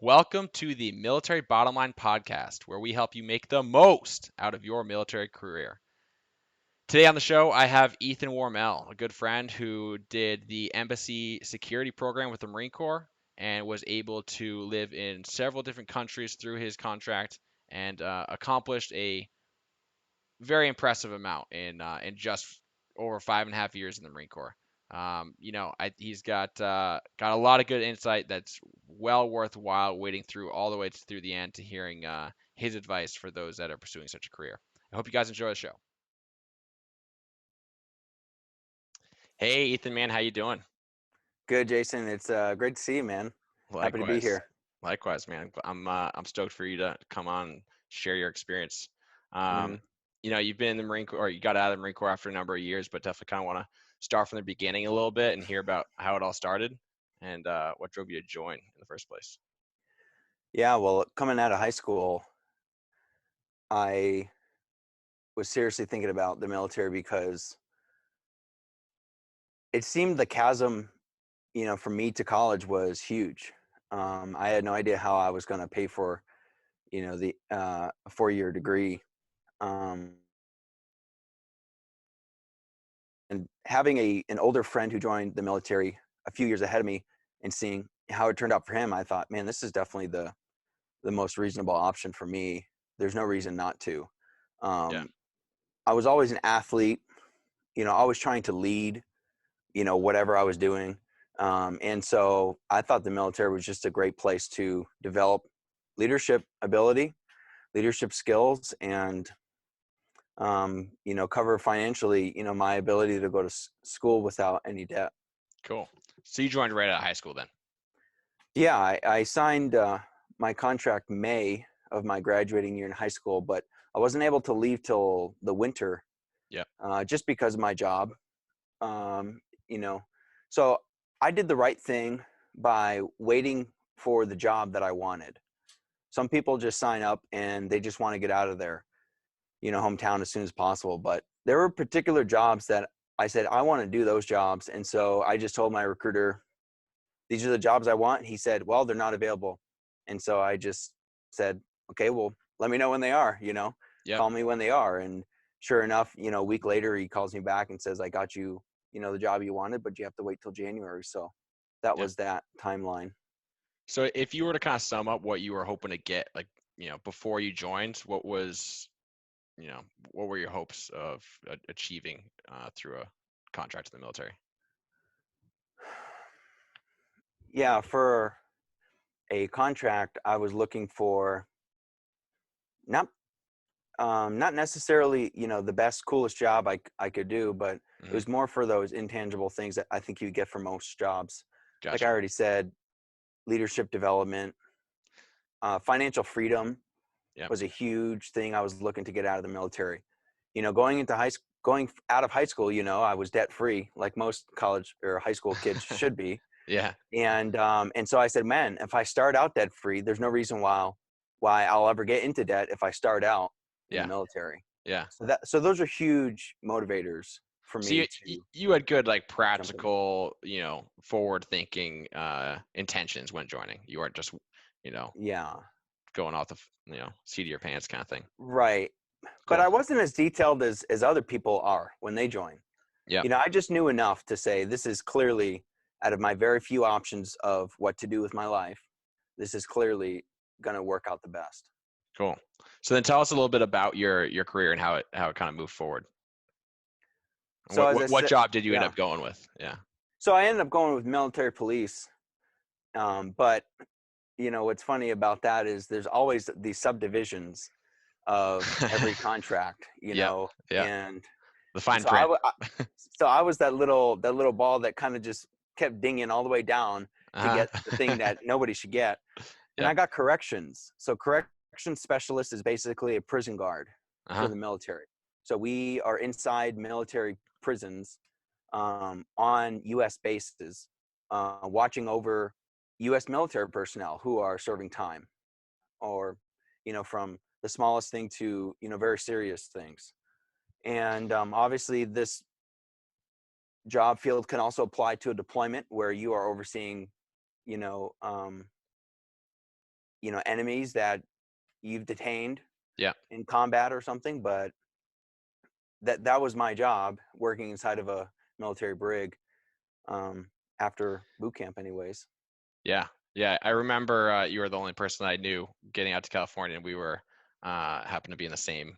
Welcome to the Military Bottom Line Podcast, where we help you make the most out of your military career. Today on the show, I have Ethan Wormell, a good friend who did the embassy security program with the Marine Corps and was able to live in several different countries through his contract and accomplished a very impressive amount in just over 5.5 years in the Marine Corps. He's got a lot of good insight that's well worthwhile waiting through all the way through the end to hearing his advice for those that are pursuing such a career. I hope you guys enjoy the show. Hey, Ethan, man, how you doing? Good, Jason. It's great to see you, man. Happy to be Likewise, here. likewise, man. I'm stoked for you to come on and share your experience. hmm Um, you've been in the Marine Corps, or you got out of the Marine Corps after a number of years, but definitely kind of want to start from the beginning a little bit and hear about how it all started and what drove you to join in the first place. Yeah, well, coming out of high school, I was seriously thinking about the military because it seemed the chasm, from me to college was huge. I had no idea how I was going to pay for, the a 4-year degree. Um, and having an older friend who joined the military a few years ahead of me and seeing how it turned out for him, I thought, man, this is definitely the most reasonable option for me. There's no reason not to. Yeah, Um, I was always an athlete, always trying to lead, whatever I was doing. And so I thought the military was just a great place to develop leadership ability, leadership skills, and, cover financially, my ability to go to school without any debt. cool. So you joined right out of high school then? Yeah, I signed my contract May of my graduating year in high school, but I wasn't able to leave till the winter Yeah, just because of my job. Um, you know, so I did the right thing by waiting for the job that I wanted. Some people just sign up and they just want to get out of their, hometown as soon as possible. But there were particular jobs that I said, I want to do those jobs. And so I just told my recruiter, these are the jobs I want. He said, well, they're not available. And so I just said, okay, well, let me know when they are, yep, call me when they are. And sure enough, a week later, he calls me back and says, I got you, the job you wanted, but you have to wait till January. So that yeah. was that timeline. So if you were to kind of sum up what you were hoping to get, like, before you joined, what were your hopes of achieving through a contract in the military? Yeah, for a contract, I was looking for not not necessarily, the best, coolest job I could do, but it Hmm. was more for those intangible things that I think you get from most jobs. Like I Gotcha. already said, leadership development, financial freedom Yep. was a huge thing I was looking to get out of the military. Going out of high school, I was debt free, like most college or high school kids should be. Yeah. And so I said, man, if I start out debt free, there's no reason why I'll ever get into debt if I start out in the Yeah. military. Yeah. So those are huge motivators for So me to you had good like jump in. practical, forward thinking intentions when joining. You weren't just, you know, Yeah, going off the, seat of your pants kind of thing. right. But Cool. I wasn't as detailed as other people are when they join. Yep. I just knew enough to say this is clearly out of my very few options of what to do with my life. This is clearly going to work out the best. Cool. So then tell us a little bit about your career and how it kind of moved forward. And So what as what, I what said, job did you end yeah. up going with? Yeah. So I ended up going with military police. But what's funny about that is there's always these subdivisions of every contract, Yep. Yeah. and The and fine so I, print. wa- I so I was that little ball that kind of just kept dinging all the way down to Uh-huh. get the thing that nobody should get. And Yep. I got corrections. So corrections specialist is basically a prison guard for Uh-huh. the military. So we are inside military prisons on U.S. bases, watching over U.S. military personnel who are serving time, or from the smallest thing to very serious things. And obviously, this job field can also apply to a deployment where you are overseeing, you know, um, enemies that you've detained Yeah. in combat or something, but that was my job working inside of a military brig after boot camp anyways. Yeah. Yeah. I remember you were the only person I knew getting out to California, and we were happened to be in the same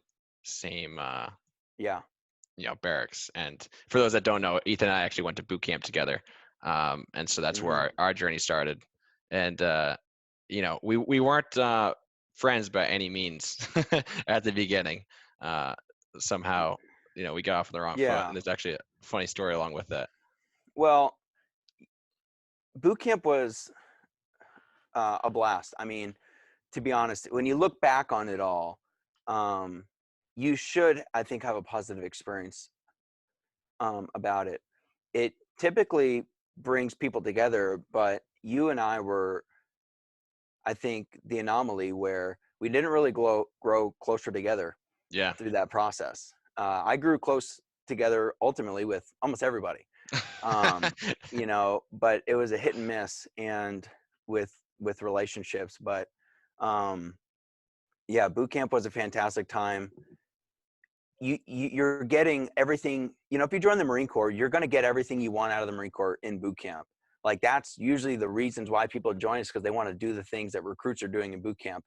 Yeah. barracks. And for those that don't know, Ethan and I actually went to boot camp together, and so that's where Hmm. our journey started. And we weren't friends by any means at the beginning. Uh, Somehow, we got off on the wrong foot, Yeah. and there's actually a funny story along with that. Well, boot camp was a blast. I mean, to be honest, when you look back on it all, um, you should, I think, have a positive experience about it. It typically brings people together, but you and I were, I think, the anomaly where we didn't really grow closer together Yeah. through that process. I grew close together ultimately with almost everybody, but it was a hit and miss, and with relationships. But um, yeah, boot camp was a fantastic time. You're getting everything. If you join the Marine Corps, you're going to get everything you want out of the Marine Corps in boot camp. Like, that's usually the reasons why people join us, because they want to do the things that recruits are doing in boot camp.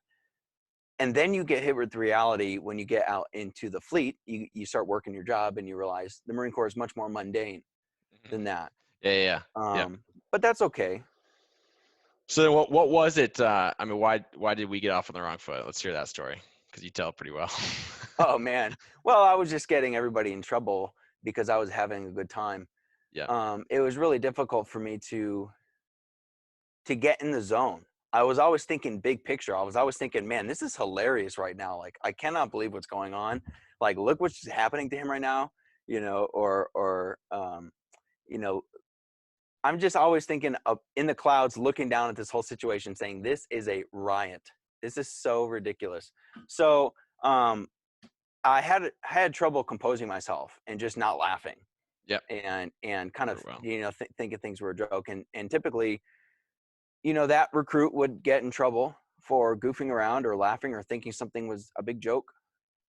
And then you get hit with reality when you get out into the fleet. You start working your job and you realize the Marine Corps is much more mundane than that. Yeah, yeah, yeah. Yeah. But that's okay. So then what was it? I mean, why did we get off on the wrong foot? Let's hear that story, because you tell it pretty well. Oh man. Well, I was just getting everybody in trouble because I was having a good time. Yeah. It was really difficult for me to get in the zone. I was always thinking big picture. I was always thinking, man, this is hilarious right now. Like, I cannot believe what's going on. Like, look what's happening to him right now, or you know, I'm just always thinking of in the clouds, looking down at this whole situation, saying, this is a riot. This is so ridiculous. So um, I had trouble composing myself and just not laughing Yep. and kind Very of, well. thinking things were a joke. And typically, that recruit would get in trouble for goofing around or laughing or thinking something was a big joke.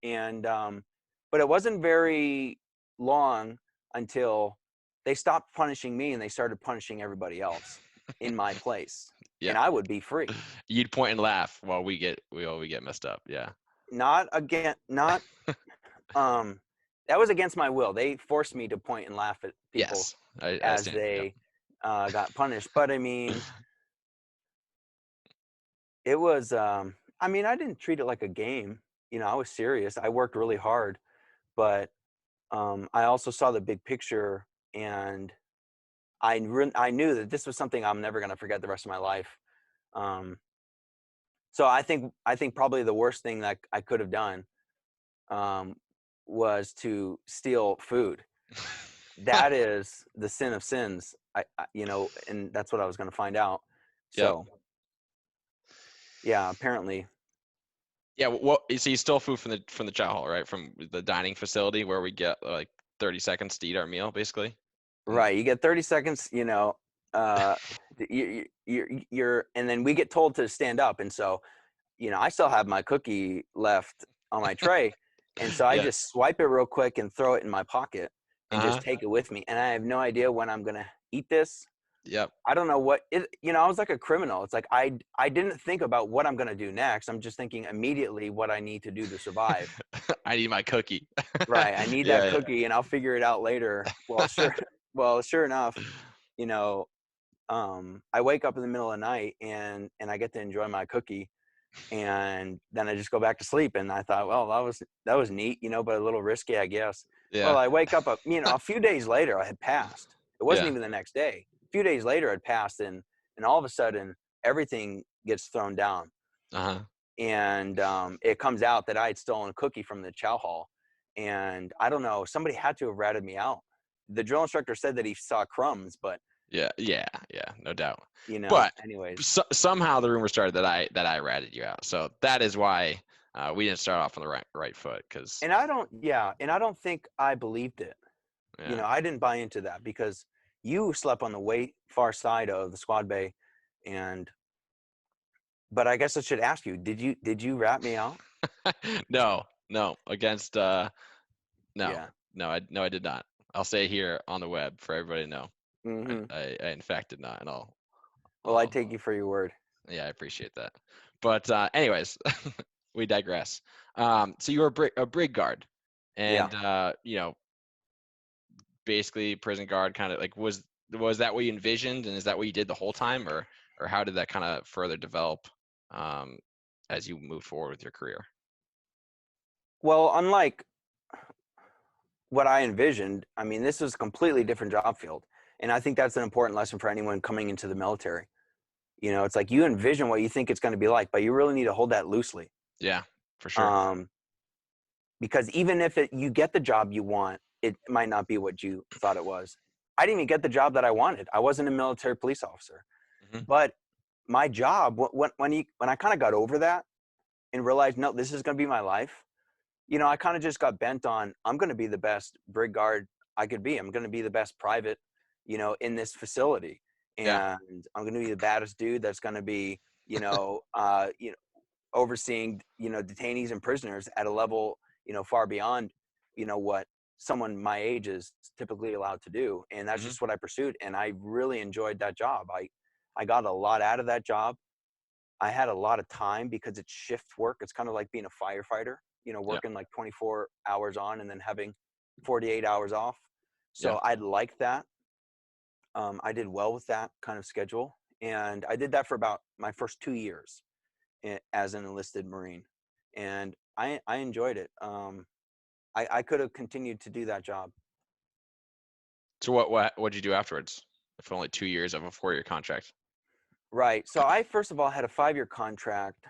And but it wasn't very long until they stopped punishing me and they started punishing everybody else in my place, Yeah. and I would be free. You'd point and laugh while we get messed up. Yeah. Not that was against my will. They forced me to point and laugh at people Yes. I as stand. Yep. they got punished. But I mean, it was I mean, I didn't treat it like a game. I was serious. I worked really hard, but I also saw the big picture, and I knew that this was something I'm never going to forget the rest of my life. Um, so I think probably the worst thing that I could have done um, was to steal food. That is the sin of sins. And that's what I was going to find out. Yep. So yeah, apparently. Yeah. Well, so you stole food from the chow hall, right? From the dining facility where we get like 30 seconds to eat our meal, basically. And Right, you get 30 seconds, uh, you're, and then we get told to stand up, and so, I still have my cookie left on my tray, and so I yeah. just swipe it real quick and throw it in my pocket and just Uh-huh. take it with me, and I have no idea when I'm gonna eat this. Yep. I don't know what it, I was like a criminal. It's like I didn't think about what I'm gonna do next. I'm just thinking immediately what I need to do to survive. I need my cookie. Right, I need that Yeah. cookie, and I'll figure it out later. Well, sure. Well, sure enough, you know, I wake up in the middle of the night and I get to enjoy my cookie, and then I just go back to sleep. And I thought, well, that was neat, but a little risky, I guess. Well, Yeah. I wake up, a few days later, I had passed. It wasn't Yeah. even the next day. A few days later, I'd passed, and all of a sudden, everything gets thrown down, Uh-huh. and it comes out that I had stolen a cookie from the chow hall, and I don't know, somebody had to have ratted me out. The drill instructor said that he saw crumbs, but Yeah. Yeah. Yeah. No doubt. But anyways. somehow the rumor started that I ratted you out. So that is why we didn't start off on the right foot. Because And I don't think I believed it. yeah. I didn't buy into that because you slept on the way far side of the squad bay, and But I guess I should ask you, did you rat me out? No, no, against no, Yeah. no, I did not. I'll say here on the web for everybody to know. Hmm. I in fact did not, and Well, I I'll take you for your word. yeah, I appreciate that. But anyways, we digress. So you were a brig guard, Yeah. and basically prison guard, kind of like was that what you envisioned, and is that what you did the whole time, or how did that kind of further develop um, as you moved forward with your career? Well, unlike what I envisioned, I mean, this was a completely different job field. And I think that's an important lesson for anyone coming into the military. It's like you envision what you think it's going to be like, but you really need to hold that loosely. Yeah, for sure. Um, because even if you get the job you want, it might not be what you thought it was. I didn't even get the job that I wanted. I wasn't a military police officer, Hmm. but my job, when I kind of got over that and realized, no, this is going to be my life. I kind of just got bent on, I'm going to be the best brig guard I could be. I'm going to be the best private, in this facility. Yeah. And I'm going to be the baddest dude that's going to be, overseeing, detainees and prisoners at a level, far beyond, what someone my age is typically allowed to do. And that's Hmm. just what I pursued. And I really enjoyed that job. I got a lot out of that job. I had a lot of time because it's shift work. It's kind of like being a firefighter, Yeah. working like 24 hours on and then having 48 hours off. Yeah. So I liked that. I did well with that kind of schedule. And I did that for about my first 2 years as an enlisted Marine. And I enjoyed it. I could have continued to do that job. So what'd you do afterwards? If only 2 years of a 4-year contract. Right. So I, first of all, had a 5-year contract.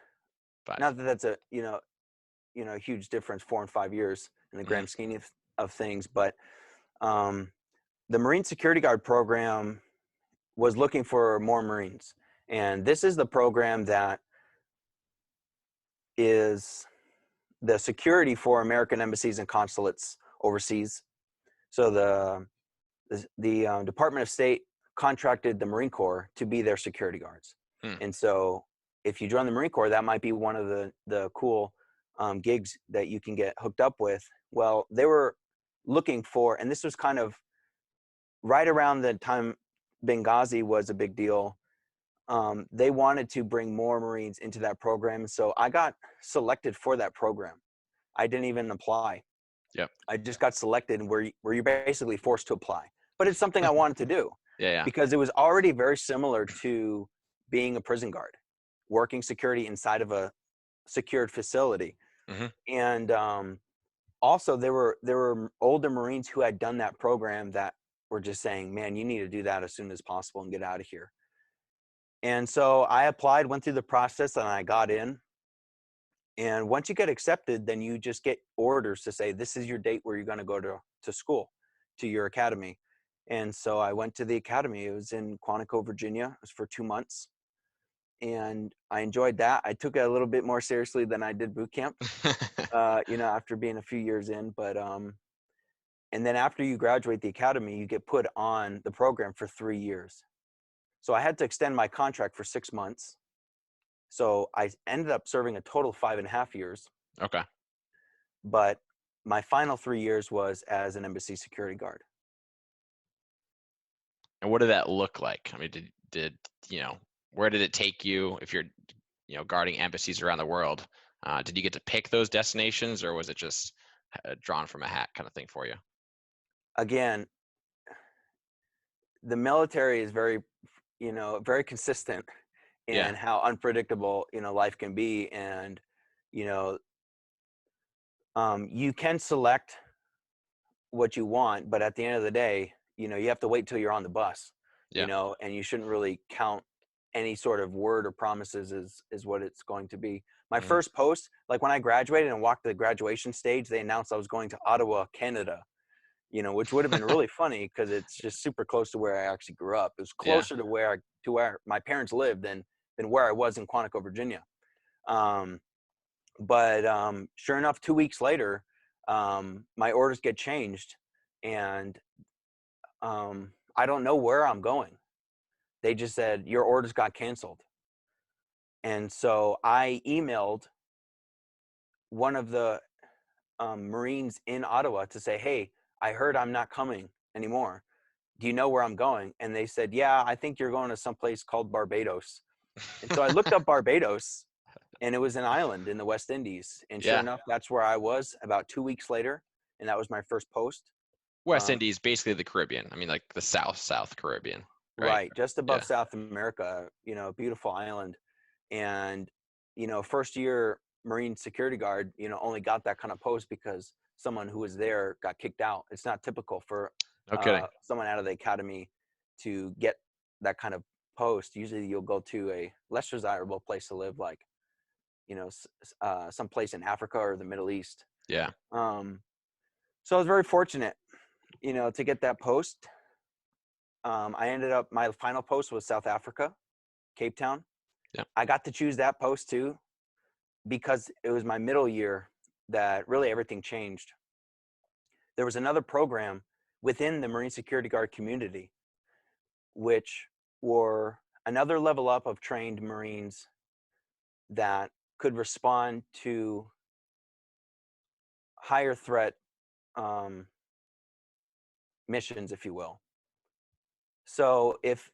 5. Not that that's a huge difference, 4 and 5 years in the Hmm. grand scheme of things, but um, the Marine Security Guard program was looking for more Marines. And this is the program that is the security for American embassies and consulates overseas. So the Department of State contracted the Marine Corps to be their security guards. Hmm. And so if you join the Marine Corps, that might be one of the cool gigs that you can get hooked up with. Well, they were looking for, and this was kind of right around the time Benghazi was a big deal. They wanted to bring more Marines into that program. So I got selected for that program. I didn't even apply. Yep. I just got selected where you're basically forced to apply. But it's something I wanted to do Yeah. Yeah. because it was already very similar to being a prison guard, working security inside of a secured facility. Hmm. And also there were older Marines who had done that program that were just saying, man, you need to do that as soon as possible and get out of here. And so I applied, went through the process, and I got in. And once you get accepted, then you just get orders to say, this is your date where you're going to go to school, to your academy. And so I went to the academy. It was in Quantico, Virginia. It was for 2 months. And I enjoyed that. I took it a little bit more seriously than I did boot camp, after being a few years in. But and then after you graduate the academy, you get put on the program for 3 years. So I had to extend my contract for 6 months. So I ended up serving a total of 5.5 years. Okay. But my final 3 years was as an embassy security guard. And what did that look like? I mean, did where did it take you if you're guarding embassies around the world? Did you get to pick those destinations, or was it just drawn from a hat kind of thing for you? Again, the military is very consistent Yeah. in how unpredictable, life can be. And, you know, you can select what you want, but at the end of the day, you have to wait till you're on the bus, Yeah. and you shouldn't really count any sort of word or promises is what it's going to be. My Hmm. first post, like when I graduated and walked the graduation stage, they announced I was going to Ottawa, Canada, which would have been really funny because it's just super close to where I actually grew up. It was Yeah. closer to where my parents lived than where I was in Quantico, Virginia. Um, but sure enough, 2 weeks later, my orders get changed, and I don't know where I'm going. They just said your orders got canceled. And so I emailed one of the Marines in Ottawa to say, hey, I heard I'm not coming anymore. Do you know where I'm going? And they said, yeah, I think you're going to someplace called Barbados. And so I looked up Barbados, and it was an island in the West Indies. And sure Yeah. enough, that's where I was about 2 weeks later. And that was my first post. West Um, Indies, basically the Caribbean. I mean, like the South Caribbean, right? right, just above Yeah. South America, beautiful island. And, first year Marine security guard, only got that kind of post because someone who was there got kicked out. It's not typical for No kidding. someone out of the academy to get that kind of post. Usually you'll go to a less desirable place to live, like, some place in Africa or the Middle East. Yeah. Um, so I was very fortunate, to get that post. I ended up, my final post was South Africa, Cape Town. Yeah. I got to choose that post too because it was my middle year that really everything changed. There was another program within the Marine Security Guard community, which were another level up of trained Marines that could respond to higher threat um, missions, if you will. So if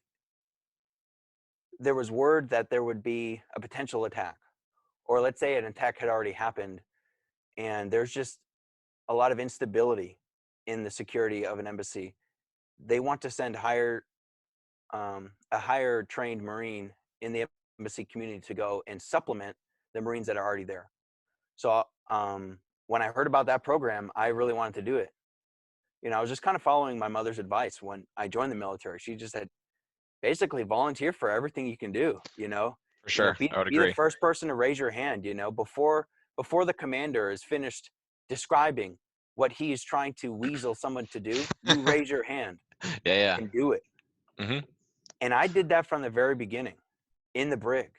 there was word that there would be a potential attack, or let's say an attack had already happened, and there's just a lot of instability in the security of an embassy, they want to send a higher trained Marine in the embassy community to go and supplement the Marines that are already there. So when I heard about that program, I really wanted to do it. I was just kind of following my mother's advice when I joined the military. She just said, basically volunteer for everything you can do, For sure. be, I would be the agree. first person to raise your hand, before the commander is finished describing what he is trying to weasel someone to do, you raise your hand Yeah. and do it. Hmm. And I did that from the very beginning in the brig.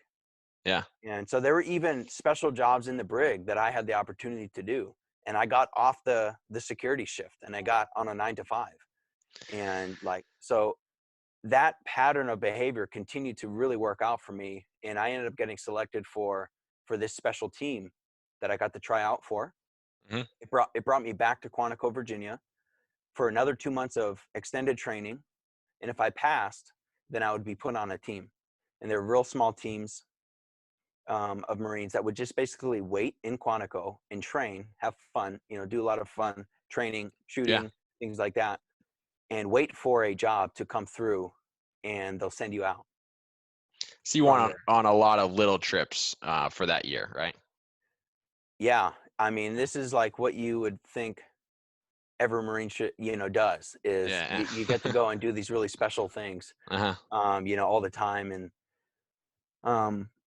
Yeah. And so there were even special jobs in the brig that I had the opportunity to do. And I got off the security shift and I got on a 9 to 5. And so that pattern of behavior continued to really work out for me. And I ended up getting selected for this special team that I got to try out for. Hmm. It brought me back to Quantico, Virginia for another 2 months of extended training. And if I passed, then I would be put on a team. And they're real small teams of Marines that would just basically wait in Quantico and train, have fun, do a lot of fun training, Yeah. shooting, things like that, and wait for a job to come through, and they'll send you out So you went from on, there. on a lot of little trips for that year, right? Yeah, I mean, this is like what you would think every Marine should, does is Yeah. you get to go and do these really special things, Uh-huh. all the time, and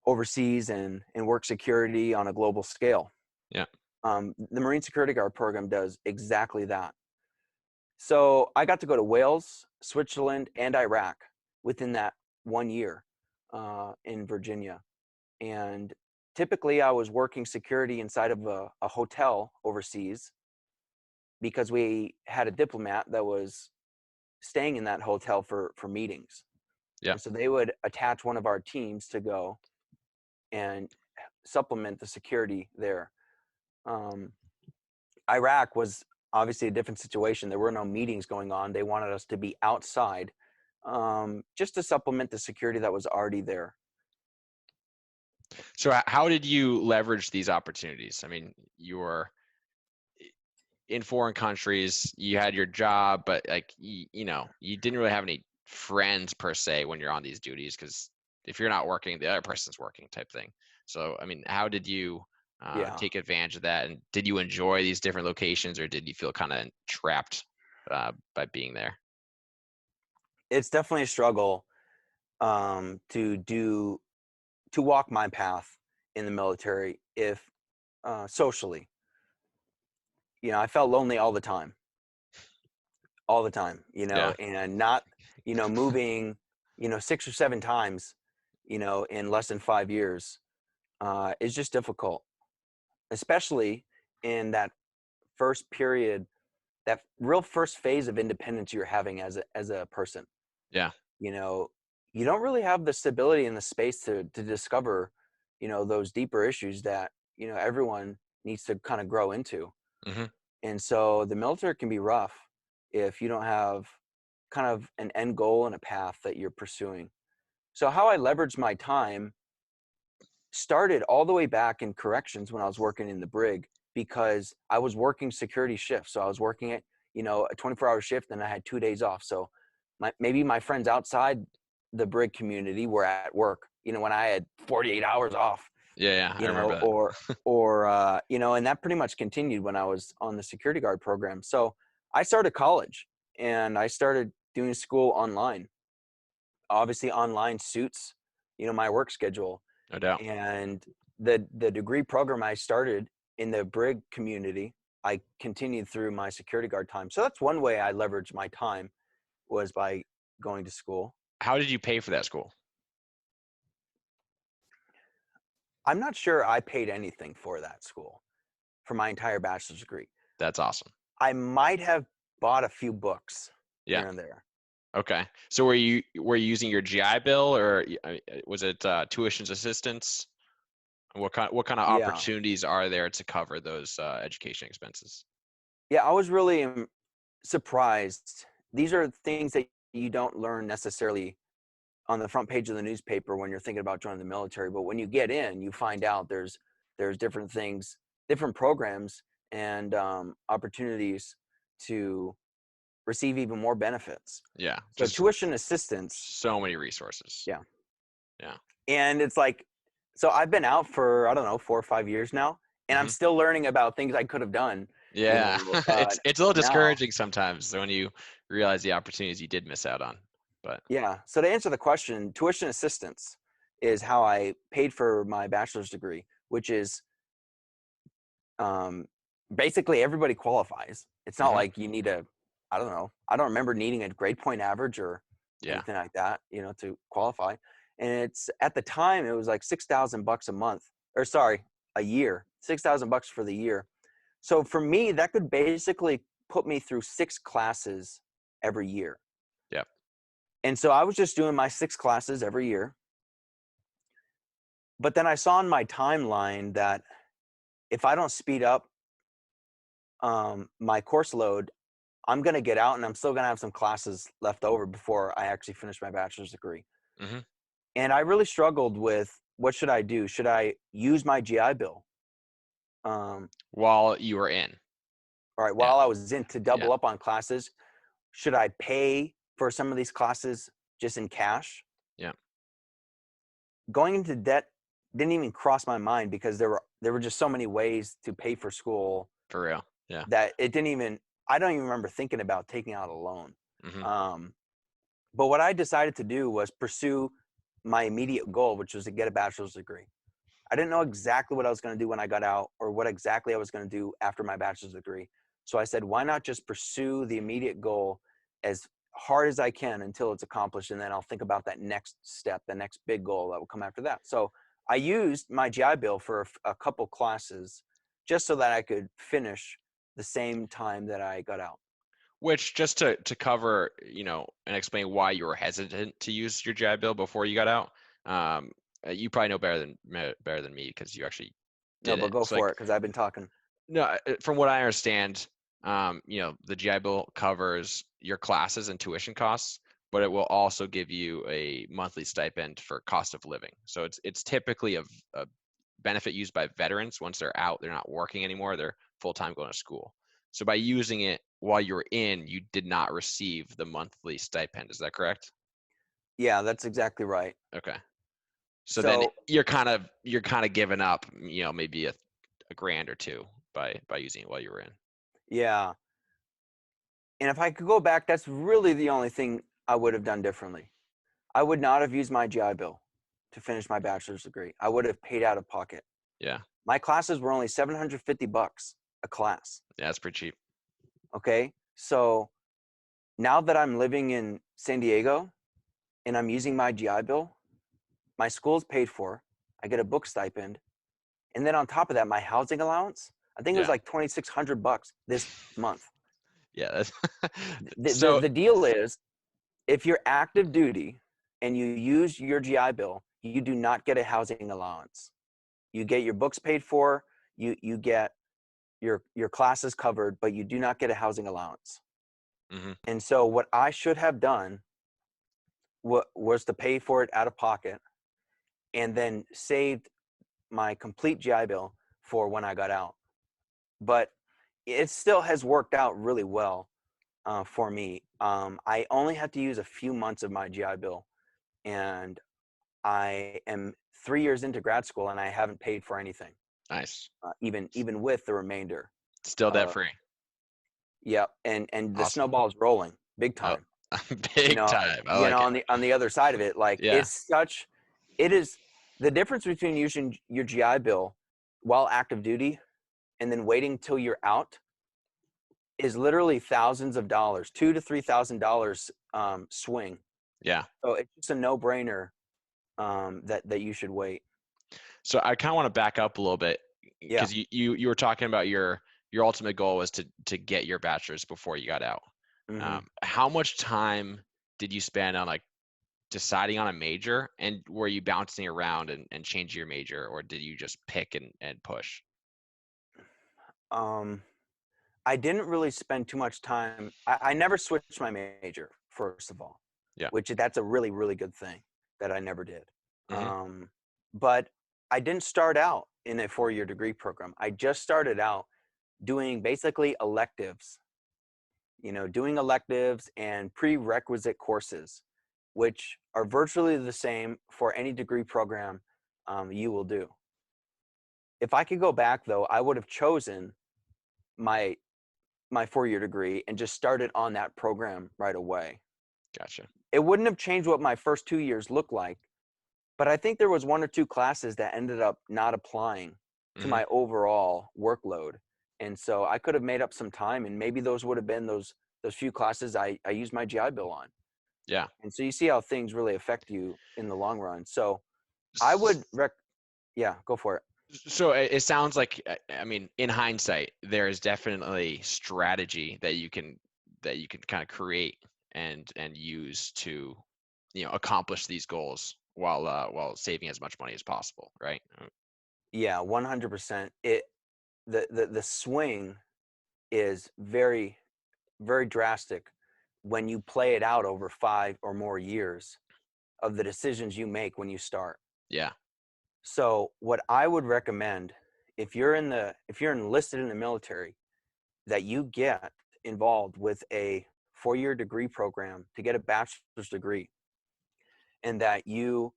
overseas and work security on a global scale. Yeah. The Marine Security Guard program does exactly that. So I got to go to Wales, Switzerland, and Iraq within that 1 year in Virginia. And typically I was working security inside of a hotel overseas because we had a diplomat that was staying in that hotel for meetings. Yeah. And so they would attach one of our teams to go and supplement the security there. Um, Iraq was obviously a different situation. There were no meetings going on. They wanted us to be outside just to supplement the security that was already there. So how did you leverage these opportunities? I mean, you were in foreign countries, you had your job, but like you didn't really have any friends per se when you're on these duties because if you're not working, the other person's working type thing. So I mean, how did you Yeah, take advantage of that, and did you enjoy these different locations, or did you feel kind of trapped by being there? it's definitely a struggle to walk my path in the military if socially. I felt lonely all the time, Yeah. and not, moving, 6 or 7 times, in less than 5 years is just difficult, especially in that first period, that real first phase of independence you're having as a person. Yeah. You know, you don't really have the stability and the space to discover, those deeper issues that, everyone needs to kind of grow into. Hmm. And so the military can be rough if you don't have kind of an end goal and a path that you're pursuing. So how I leveraged my time started all the way back in corrections when I was working in the Brig, because I was working security shifts. So I was working at, a 24-hour shift, and I had 2 days off. So maybe my friends outside the Brig community were at work, when I had 48 hours off, Yeah, I remember that. and that pretty much continued when I was on the security guard program. So I started college and I started doing school online. Obviously online suits, my work schedule. No doubt. And the degree program I started in the Brig community, I continued through my security guard time. So that's one way I leveraged my time, was by going to school. How did you pay for that school? I'm not sure I paid anything for that school for my entire bachelor's degree. That's awesome. I might have bought a few books Yeah. here and there. Okay. So were you using your GI Bill, or was it tuition assistance? What kind of Yeah. opportunities are there to cover those education expenses? Yeah, I was really surprised. These are things that you don't learn necessarily on the front page of the newspaper when you're thinking about joining the military, but when you get in, you find out there's different things, different programs, and opportunities to receive even more benefits. Yeah, So just tuition assistance, so many resources. yeah. Yeah. And it's like, so I've been out for, I don't know, 4 or 5 years now, and I'm Hmm. still learning about things I could have done, Yeah. It's a little now. discouraging sometimes when you realize the opportunities you did miss out on. But Yeah. So to answer the question, tuition assistance is how I paid for my bachelor's degree, which is um, basically everybody qualifies. It's not hmm like you need I don't know. I don't remember needing a grade point average or yeah. anything like that, to qualify. And it's, at the time, it was like $6,000 a month, or sorry, a year, $6,000 for the year. So for me, that could basically put me through 6 classes every year. Yep. And so I was just doing my 6 classes every year. But then I saw in my timeline that if I don't speed up my course load, I'm going to get out and I'm still going to have some classes left over before I actually finish my bachelor's degree. hmm And I really struggled with, what should I do? Should I use my GI Bill? All While you were in. right, Yeah. while I was in, to Yeah. double up on classes, should I pay for some of these classes just in cash? Yeah. Going into debt didn't even cross my mind, because there were just so many ways to pay for school For real. Yeah. that I don't even remember thinking about taking out a loan. hmm Um, but what I decided to do was pursue my immediate goal, which was to get a bachelor's degree. I didn't know exactly what I was going to do when I got out, or what exactly I was going to do after my bachelor's degree. So I said, why not just pursue the immediate goal as hard as I can until it's accomplished, and then I'll think about that next step, the next big goal that will come after that. So I used my GI Bill for a couple classes, just so that I could finish the same time that I got out. Which, just to cover, and explain why you were hesitant to use your GI Bill before you got out. Um, you probably know better than me because you actually No, did but it. go So for like, it, because I've been talking. no, from what I understand, the GI Bill covers your classes and tuition costs, but it will also give you a monthly stipend for cost of living. So it's typically a benefit used by veterans. Once they're out, they're not working anymore, they're full-time going to school. So by using it while you were in, you did not receive the monthly stipend. Is that correct? Yeah, that's exactly right. Okay. So then So you're kind of giving up, maybe a grand or two by using it while you were in. yeah, and if I could go back, that's really the only thing I would have done differently. I would not have used my GI Bill to finish my bachelor's degree. I would have paid out of pocket. Yeah. My classes were only $750 a class. Yeah, that's pretty cheap. Okay. So now that I'm living in San Diego and I'm using my GI Bill, my school's paid for. I get a book stipend. And then on top of that, my housing allowance, I think it was Yeah. like $2,600 this month. Yeah. That's The, the, so the deal is, if you're active duty and you use your GI Bill, you do not get a housing allowance. You get your books paid for, you get your classes covered, but you do not get a housing allowance. Hmm. And so what I should have done was to pay for it out of pocket and then saved my complete GI Bill for when I got out. But it still has worked out really well for me. I only had to use a few months of my GI Bill, and I am 3 years into grad school, and I haven't paid for anything, Nice. even with the remainder. Still debt Uh, free. yeah, and the Awesome. snowball is rolling big Oh, time. You big know, time. I like it. on the other side of it, like Yeah. it is the difference between using your GI Bill while active duty and then waiting till you're out is literally thousands of dollars, $2,000 to $3,000 swing. Yeah. So it's just a no-brainer that you should wait. So I kind of want to back up a little bit Yeah. because you were talking about your ultimate goal was to get your bachelor's before you got out. Hmm. How much time did you spend on like deciding on a major, and were you bouncing around and changing your major, or did you just pick and push? Um, I didn't really spend too much time. I never switched my major, first of all, Yeah. which that's a really, really good thing that I never did. Hmm. But I didn't start out in a 4-year degree program. I just started out doing basically electives, doing electives and prerequisite courses, which are virtually the same for any degree program you will do. If I could go back, though, I would have chosen my 4-year degree and just started on that program right away. Gotcha. It wouldn't have changed what my first 2 years looked like, but I think there was one or two classes that ended up not applying to Hmm. my overall workload. And so I could have made up some time, and maybe those would have been those few classes I used my GI Bill on. Yeah. And so you see how things really affect you in the long run. So I would yeah, go for it. So it sounds like, I mean, in hindsight, there is definitely strategy that you can kind of create and use to, accomplish these goals while saving as much money as possible, right? Yeah, 100%. The swing is very, very drastic when you play it out over 5 or more years of the decisions you make when you start. Yeah. So what I would recommend, if you're enlisted in the military, that you get involved with a 4-year degree program to get a bachelor's degree, and that you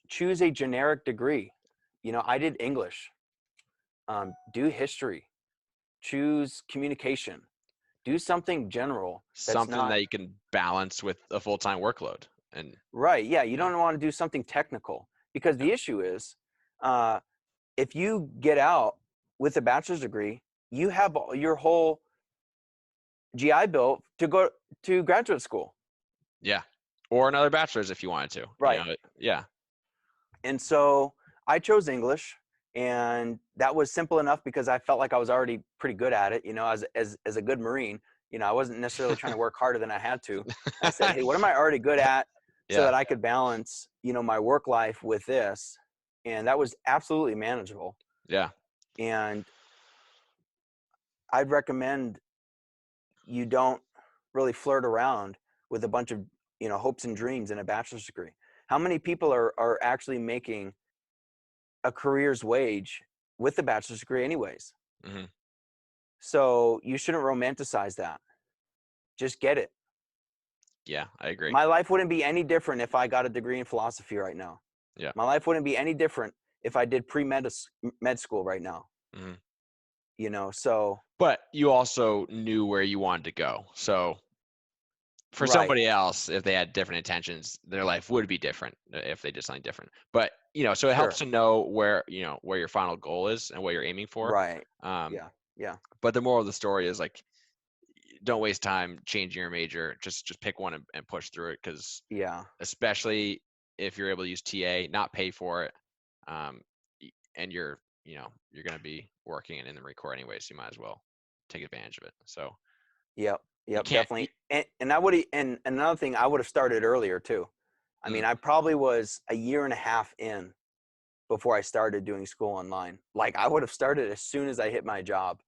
choose a generic degree. I did English, do history, choose communication, do something general that's Something not that you can balance with a full-time workload. And right. Yeah, you yeah, don't want to do something technical, because yeah, the issue is, uh, if you get out with a bachelor's degree, you have your whole GI Bill to go to graduate school. yeah. Or another bachelor's if you wanted to, Right. yeah, And so I chose English, and that was simple enough because I felt like I was already pretty good at it, as a good Marine. I wasn't necessarily trying to work harder than I had to. I said, hey, what am I already good at, so yeah, that I could balance, my work life with this. And that was absolutely manageable. yeah, And I'd recommend you don't really flirt around with a bunch of, hopes and dreams in a bachelor's degree. How many people are actually making a career's wage with a bachelor's degree anyways? hmm, So you shouldn't romanticize that. Just get it. yeah. I agree. My life wouldn't be any different if I got a degree in philosophy right now. Yeah. My life wouldn't be any different if I did med school right now. Hmm. So But you also knew where you wanted to go. So for right, somebody else, if they had different intentions, their life would be different if they did something different. But so it helps sure, to know where your final goal is and what you're aiming for. right, Um, yeah, yeah, but the moral of the story is like, don't waste time changing your major. Just pick one and push through it, because yeah, especially if you're able to use TA, not pay for it, um, and you're going to be working in the Marine Corps anyway, so you might as well take advantage of it. So yep, you yep, can't. definitely. And I would, and another thing, I would have started earlier too. I Mm, mean, I probably was a year and a half in before I started doing school online. Like I would have started as soon as I hit my job,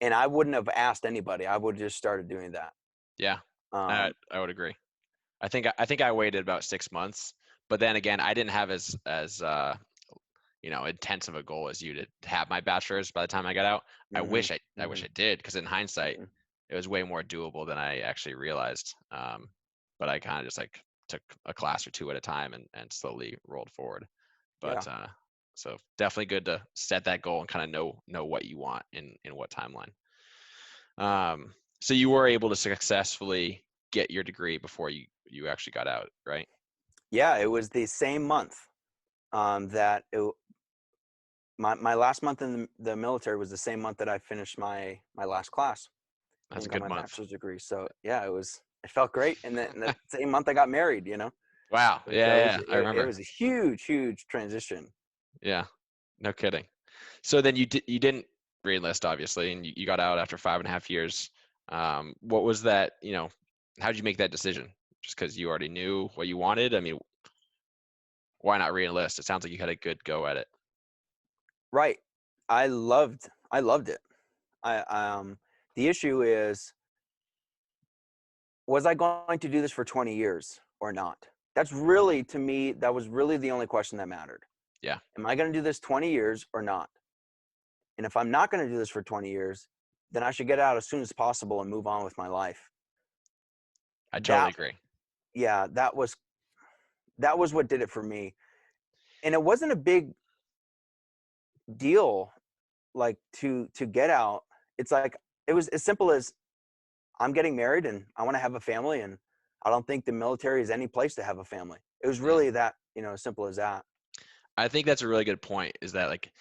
and I wouldn't have asked anybody. I would have just started doing that. Yeah, Um, I would agree. I think I waited about 6 months, but then again, I didn't have as intense of a goal as you to have my bachelor's by the time I got out. I mhm, wish mhm, I did, because in hindsight, mhm. it was way more doable than I actually realized. But I kind of just like took a class or two at a time and slowly rolled forward. Yeah. But so definitely good to set that goal and kind of know what you want in what timeline. So you were able to successfully get your degree before you actually got out, right? Yeah, it was the same month that my last month in the military was the same month that I finished my last class That's a and got good my month. bachelor's degree. So yeah, it felt great. And then the same month I got married. Wow. So Yeah, it yeah, was yeah, I it remember. was a huge transition. Yeah, no kidding. So then you didn't re-enlist, obviously, and you got out after 5.5 years. What was that? How did you make that decision? Just because you already knew what you wanted? I mean, why not re-enlist? It sounds like you had a good go at it. Right. I loved it. The issue is, was I going to do this for 20 years or not? That's really, to me, that was really the only question that mattered. Yeah, Am I going to do this 20 years or not? And if I'm not going to do this for 20 years, then I should get out as soon as possible and move on with my life. I totally That, agree. yeah, that was what did it for me. And it wasn't a big deal, like to get out. It's like it was as simple as, I'm getting married and I want to have a family, and I don't think the military is any place to have a family. It was Mm. really that, as simple as that. I think that's a really good point. Is that like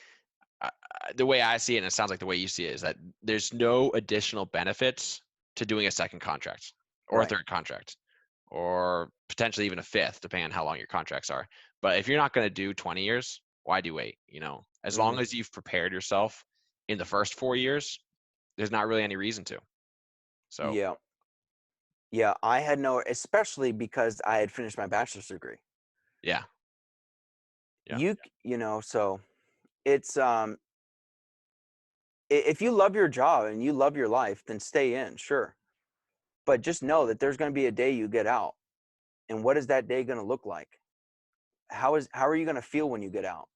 the way I see it, and it sounds like the way you see it, is that there's no additional benefits to doing a second contract or a Right. third contract or potentially even a fifth, depending on how long your contracts are. But if you're not going to do 20 years, why do you wait? As long Hmm. as you've prepared yourself in the first 4 years, there's not really any reason to. So, Yeah. Yeah. I had no, especially because I had finished my bachelor's degree. yeah, yeah, So it's, if you love your job and you love your life, then stay in, sure. But just know that there's going to be a day you get out. And what is that day going to look like? How are you going to feel when you get out?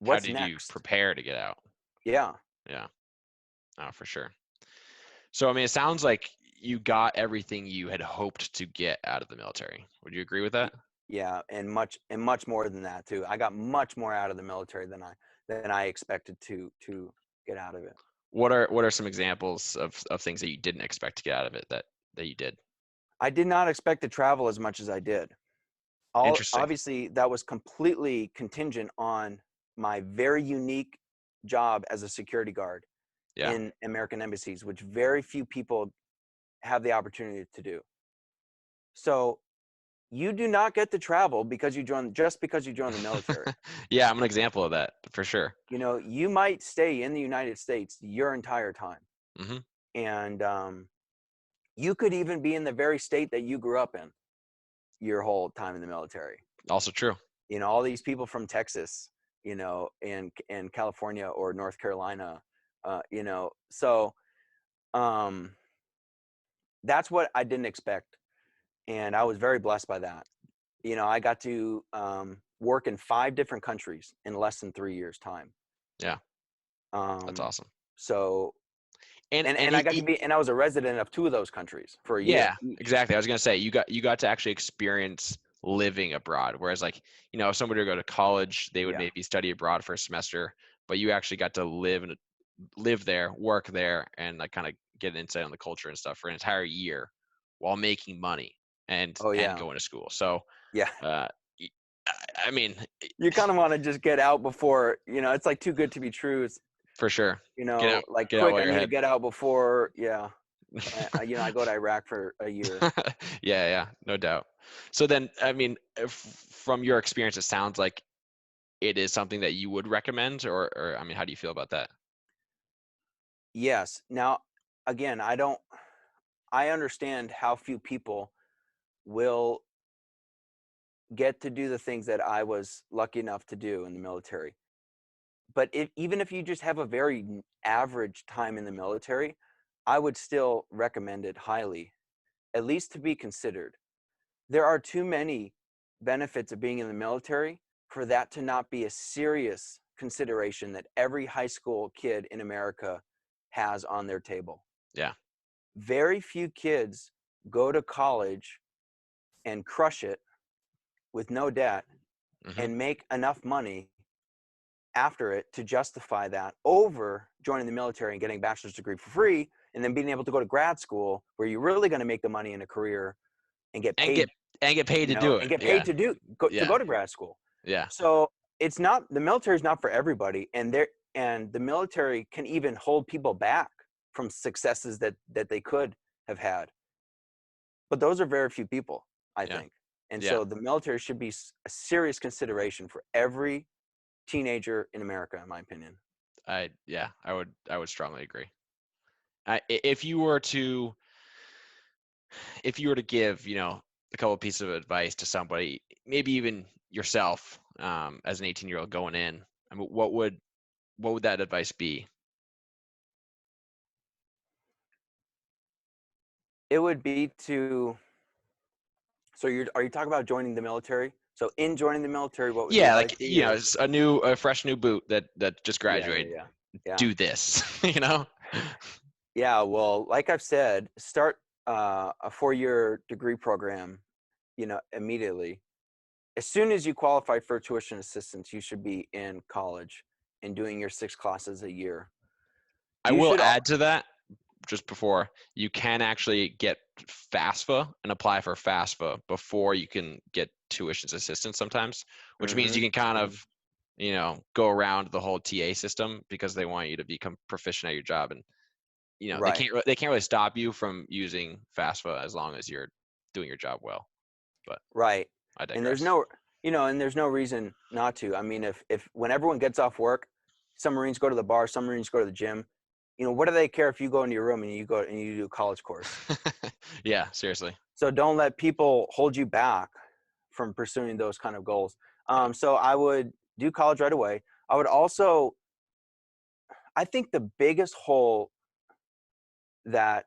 how What's did you next? prepare to get out? Yeah. Yeah, oh, for sure. So, I mean, it sounds like you got everything you had hoped to get out of the military. Would you agree with Y- that? Yeah, and much more than that too. I got much more out of the military than I expected to get out of it. What are some examples of things that you didn't expect to get out of it that you did? I did not expect to travel as much as I did. All Interesting. obviously that was completely contingent on my very unique job as a security guard Yeah. in American embassies, which very few people have the opportunity to do. So you do not get to travel because you join the military. Yeah, I'm an example of that for sure. You might stay in the United States your entire time. Hmm. And you could even be in the very state that you grew up in your whole time in the military. Also true. All these people from Texas, in California or North Carolina, so um, that's what I didn't expect. And I was very blessed by that. I got to work in 5 different countries in less than 3 years' time. Yeah, that's Um, awesome. so, And and I got to be, and I was a resident of 2 of those countries for a year yeah, each. exactly. I was gonna say you got to actually experience living abroad. Whereas like, if somebody were to go to college, they would Yeah. maybe study abroad for a semester, but you actually got to live there, work there, and like kind of get an insight on the culture and stuff for an entire year while making money and Oh and yeah. going to school. So Yeah. uh y- I mean, You kind of want to just get out before, it's like too good to be true. It's, for sure. Get out like get out quick, while I you're need to ahead. get out before, yeah. I go to Iraq for a year. Yeah, yeah, no doubt. So then, I mean, from your experience, it sounds like it is something that you would recommend, or I mean, how do you feel about that? Yes. Now, again, I understand how few people will get to do the things that I was lucky enough to do in the military. But even if you just have a very average time in the military, I would still recommend it highly, at least to be considered. There are too many benefits of being in the military for that to not be a serious consideration that every high school kid in America has on their table. Yeah. Very few kids go to college and crush it with no debt Hmm. and make enough money after it to justify that over joining the military and getting a bachelor's degree for free and then being able to go to grad school where you're really going to make the money in a career and get And paid, get paid to do and it. get paid Yeah. to Yeah. go to grad school. Yeah. So it's not, the military is not for everybody, and the military can even hold people back from successes that they could have had. But those are very few people, I Yeah. think. And Yeah. so the military should be a serious consideration for every teenager in America, in my opinion. I would strongly agree. If you were to give, a couple pieces of advice to somebody, maybe even yourself, as an 18-year-old going in, I mean, what would that advice be? It would be to, so are you talking about joining the military? So in joining the military, what would the Yeah, advice like, be? Or it's a fresh new boot that just yeah, yeah, graduated. yeah, yeah, Do this, you know? yeah. Well, like I've said, start a 4-year degree program, immediately. As soon as you qualify for tuition assistance, you should be in college and doing your 6 classes a year. I You will should, add to that, just before, you can actually get FAFSA and apply for FAFSA before you can get tuition assistance sometimes, which means you mm-hmm, can kind mm-hmm. of, go around the whole TA system because they want you to become proficient at your job, and Right, they can't really stop you from using FAFSA as long as you're doing your job well. But right. I And there's digress. no, and there's no reason not to. I mean, if when everyone gets off work, some Marines go to the bar, some Marines go to the gym. What do they care if you go into your room and you go and you do a college course? Yeah, seriously. So don't let people hold you back from pursuing those kind of goals. Yeah. So I would do college right away. I would also, I think the biggest hole that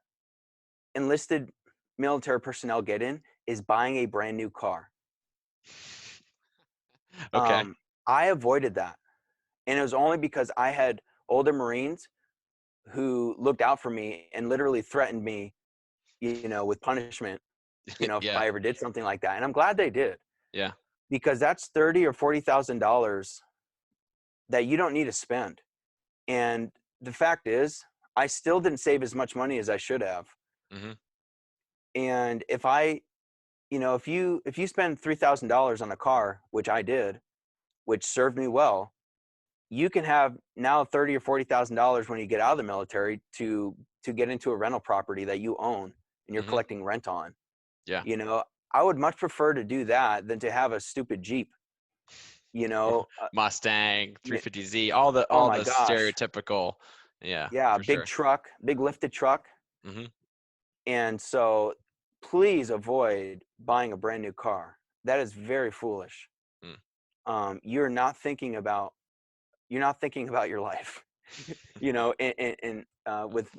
enlisted military personnel get in is buying a brand new car. Okay. Um, I avoided that. And it was only because I had older Marines who looked out for me and literally threatened me, with punishment, if Yeah. I ever did something like that. And I'm glad they did, Yeah. because that's $30,000 or $40,000 that you don't need to spend. And the fact is, I still didn't save as much money as I should have. Hmm. And if you spend $3,000 on a car, which I did, which served me well, you can have now $30,000 or $40,000 when you get out of the military to get into a rental property that you own and you're Hmm. collecting rent on. Yeah. You know, I would much prefer to do that than to have a stupid Jeep. You Or know, Mustang, y- 350Z, oh all my the gosh, stereotypical. Yeah, yeah, for big sure. truck, big lifted truck. Hmm. And so, please avoid buying a brand new car. That is very foolish. Mm. You're not thinking about your life.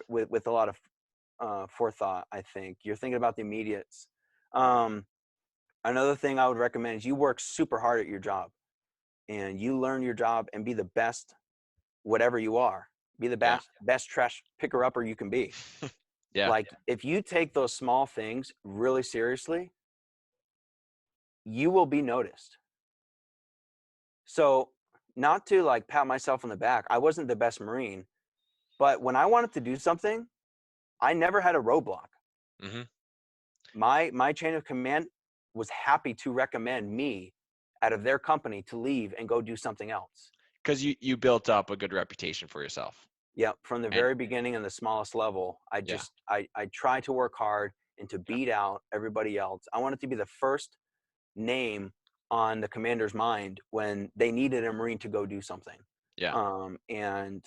With a lot of forethought. I think you're thinking about the immediates. Um, Another thing I would recommend is you work super hard at your job and you learn your job and be the best, whatever you are. Be the Yeah. best trash picker upper you can be. Yeah. Like, if you take those small things really seriously, you will be noticed. So, not to like pat myself on the back, I wasn't the best Marine, but when I wanted to do something, I never had a roadblock. Hmm. My chain of command was happy to recommend me out of their company to leave and go do something else. Because you built up a good reputation for yourself. Yeah, from the And very beginning and the smallest level, yeah. I tried to work hard and to Yeah. beat out everybody else. I wanted to be the first name on the commander's mind when they needed a Marine to go do something. Yeah. And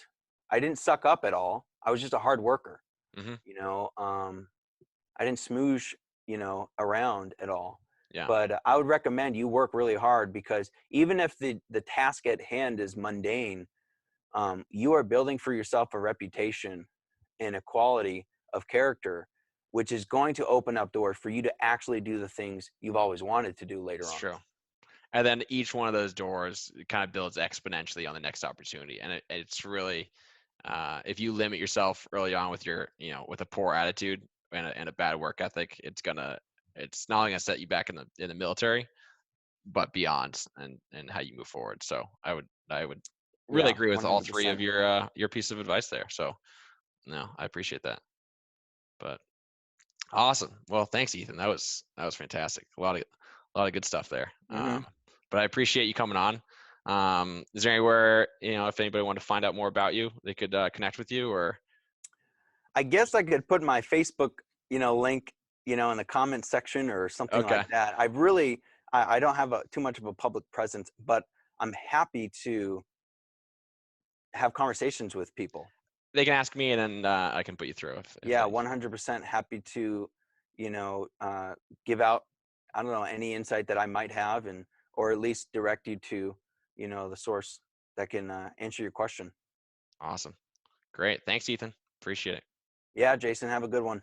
I didn't suck up at all. I was just a hard worker. Hmm. I didn't smooge, around at all. Yeah. But I would recommend you work really hard, because even if the task at hand is mundane, you are building for yourself a reputation and a quality of character, which is going to open up doors for you to actually do the things you've always wanted to do later It's on. true. And then each one of those doors kind of builds exponentially on the next opportunity. And it's really, if you limit yourself early on with your, with a poor attitude and a bad work ethic, it's not only gonna set you back in the military, but beyond, and how you move forward. So I would really Yeah, agree with all three of 100%. your piece of advice there. So no, I appreciate that. But awesome. Well, thanks, Ethan. That was fantastic. A lot of good stuff there. Hmm. But I appreciate you coming on. Is there anywhere, if anybody wanted to find out more about you, they could connect with you, or I guess I could put my Facebook, link, in the comment section or something okay, like that. I don't have too much of a public presence, but I'm happy to have conversations with people. they can ask me, and then I can put you through if Yeah, they. 100% happy to, you know, uh, give out, I don't know, any insight that I might have, and or at least direct you to, the source that can answer your question. Awesome. Great. Thanks, Ethan. Appreciate it. Yeah, Jason, have a good one.